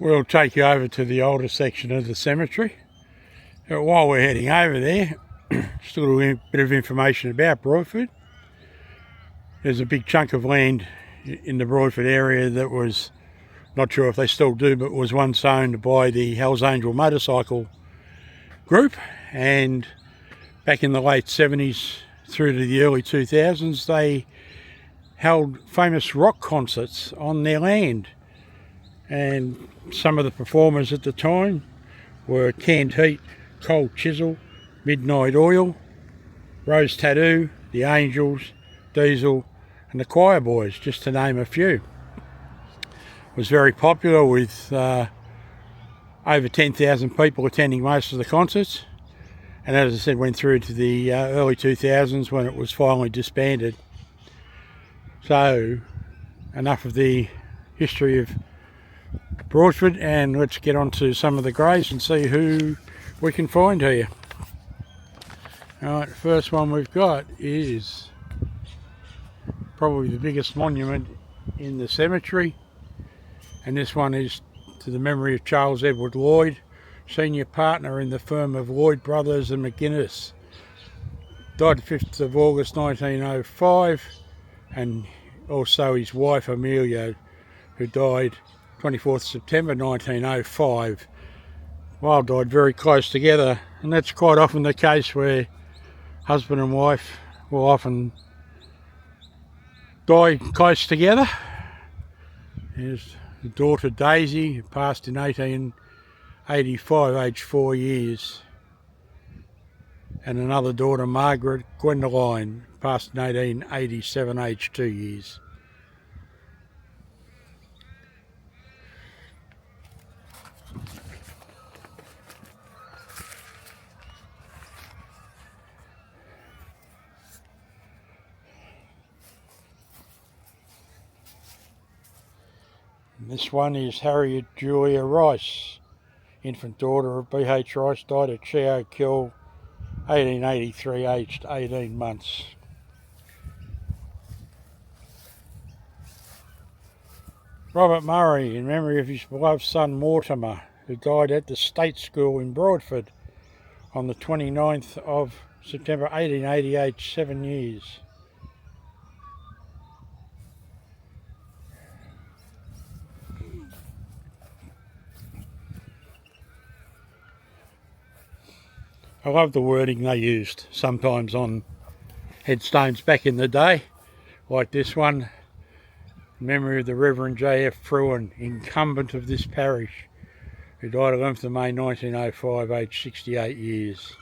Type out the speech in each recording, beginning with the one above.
We'll take you over to the older section of the cemetery. While we're heading over there, just a little bit of information about Broadford. There's a big chunk of land in the Broadford area that was, not sure if they still do, but was once owned by the Hells Angel motorcycle group, and back in the late 70s through to the early 2000s they held famous rock concerts on their land, and some of the performers at the time were Canned Heat, Cold Chisel, Midnight Oil, Rose Tattoo, the Angels, Diesel and the Choir Boys, just to name a few. It was very popular with over 10,000 people attending most of the concerts, and as I said, went through to the early 2000s when it was finally disbanded. So enough of the history of Broadford, and let's get on to some of the graves and see who we can find here. Alright, the first one we've got is probably the biggest monument in the cemetery, and this one is to the memory of Charles Edward Lloyd, senior partner in the firm of Lloyd Brothers and McGuinness. Died the 5th of August 1905, and also his wife Amelia, who died 24th September 1905. Well, died very close together, and that's quite often the case where husband and wife will often die close together. Here's the daughter Daisy, who passed in 1885, aged 4 years, and another daughter Margaret Gwendoline, passed in 1887, aged 2 years. This one is Harriet Julia Rice, infant daughter of B.H. Rice, died at Cheo Kill, 1883, aged 18 months. Robert Murray, in memory of his beloved son Mortimer, who died at the State School in Broadford on the 29th of September 1888, 7 years. I love the wording they used sometimes on headstones back in the day, like this one, in memory of the Reverend J.F. Fruin, incumbent of this parish, who died 11th of May 1905, aged 68 years.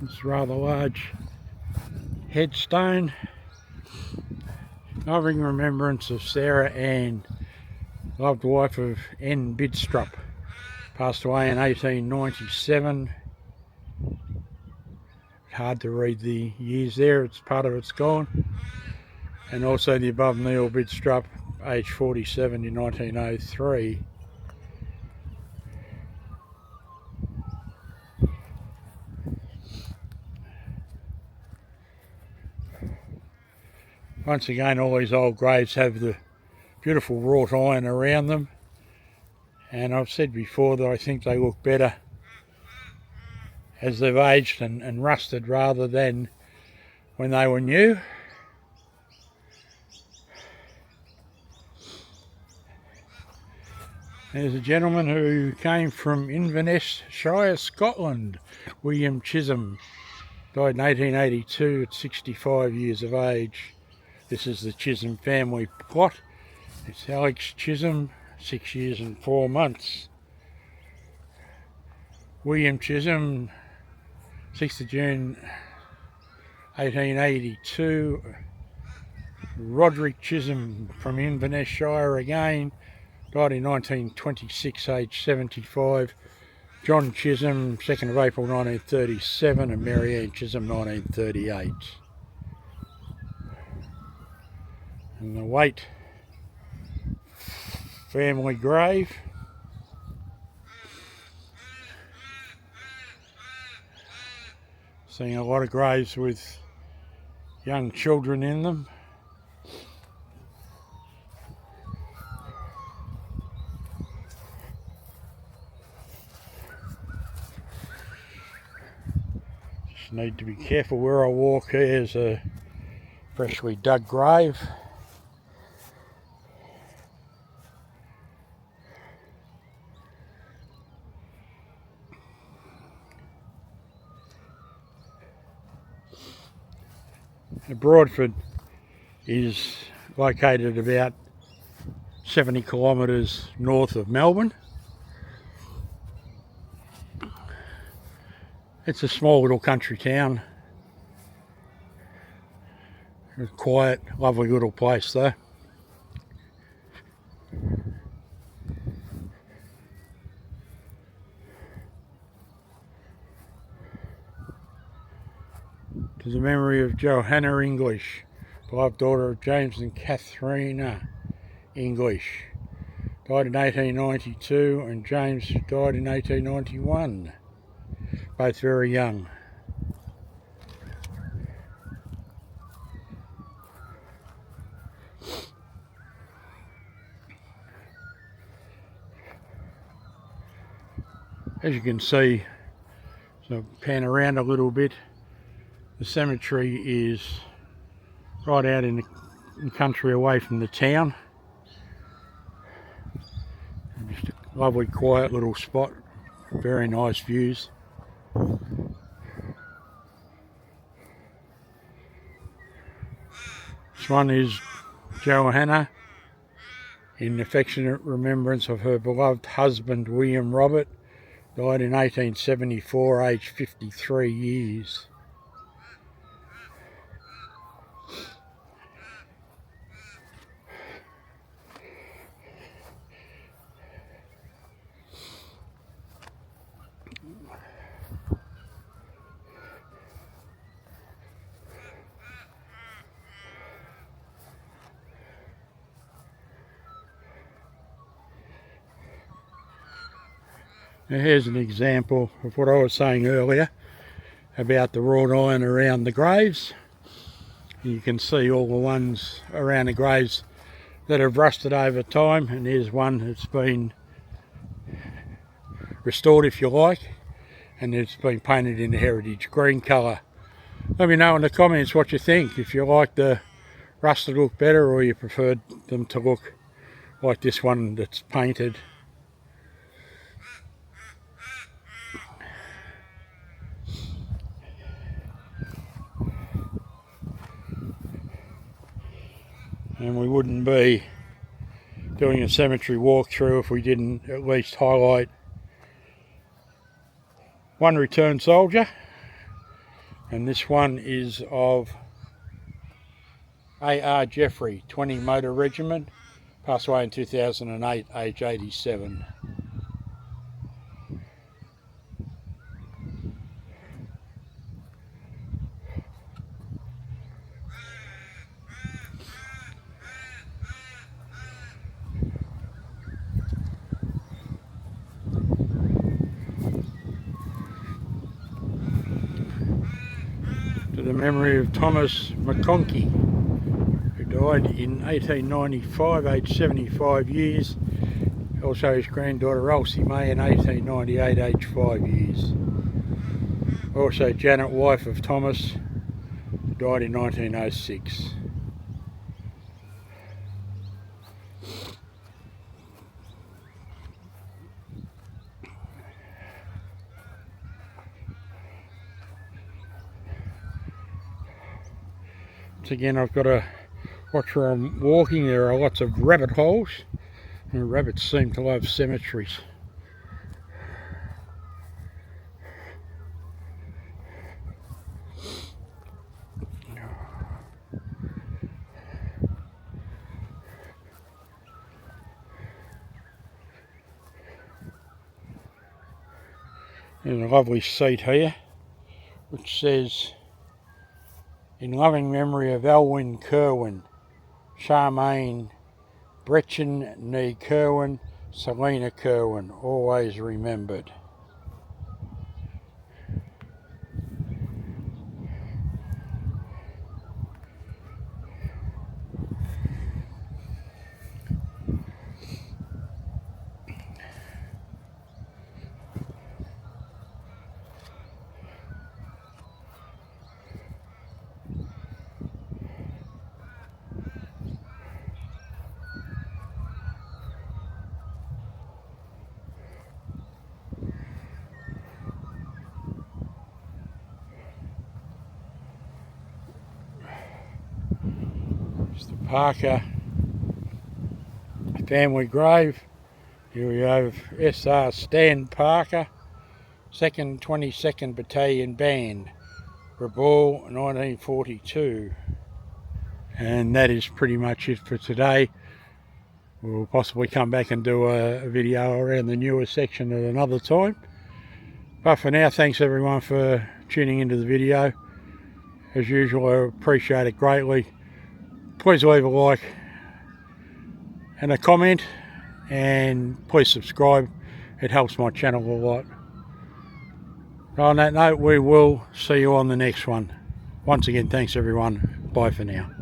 This rather large headstone, honouring remembrance of Sarah Ann, loved wife of N. Bidstrup, passed away in 1897. Hard to read the years there, it's part of it's gone. And also the above Neil Bidstrup, aged 47 in 1903. Once again, all these old graves have the beautiful wrought iron around them, and I've said before that I think they look better as they've aged and rusted rather than when they were new. There's a gentleman who came from Inverness Shire, Scotland, William Chisholm, died in 1882 at 65 years of age. This is the Chisholm family plot. It's Alex Chisholm, 6 years and 4 months. William Chisholm, 6th of June 1882. Roderick Chisholm from Inverness Shire again, died in 1926, aged 75. John Chisholm, 2nd of April 1937, and Mary Ann Chisholm, 1938. And the Waite family grave. Seeing a lot of graves with young children in them. Just need to be careful where I walk. Here's a freshly dug grave. Broadford is located about 70 kilometres north of Melbourne. It's a small little country town. It's a quiet, lovely little place though. To the memory of Johanna English, beloved daughter of James and Katharina English. Died in 1892, and James died in 1891. Both very young. As you can see, so pan around a little bit, the cemetery is right out in the country away from the town. Just a lovely quiet little spot, very nice views. This one is Johanna, in affectionate remembrance of her beloved husband William Robert, died in 1874, aged 53 years. Now here's an example of what I was saying earlier about the wrought iron around the graves. You can see all the ones around the graves that have rusted over time, and here's one that's been restored, if you like, and it's been painted in the heritage green colour. Let me know in the comments what you think, if you like the rust to look better or you preferred them to look like this one that's painted. And we wouldn't be doing a cemetery walkthrough if we didn't at least highlight one returned soldier, and this one is of A.R. Jeffrey, 20 Motor Regiment, passed away in 2008, age 87. To the memory of Thomas McConkie, who died in 1895, aged 75 years. Also his granddaughter Elsie May in 1898, aged 5 years. Also Janet, wife of Thomas, died in 1906. Once again, I've got to watch where I'm walking. There are lots of rabbit holes, and rabbits seem to love cemeteries. There's a lovely seat here which says, in loving memory of Elwyn Kerwin, Charmaine Bretchen Nee Kerwin, Selena Kerwin, always remembered. It's the Parker family grave. Here we have S.R. Stan Parker, 2nd 22nd Battalion Band, Rabaul 1942. And that is pretty much it for today. We'll possibly come back and do a video around the newer section at another time. But for now, thanks everyone for tuning into the video. As usual, I appreciate it greatly. Please leave a like and a comment, and please subscribe. It helps my channel a lot. On that note, we will see you on the next one. Once again, thanks everyone. Bye for now.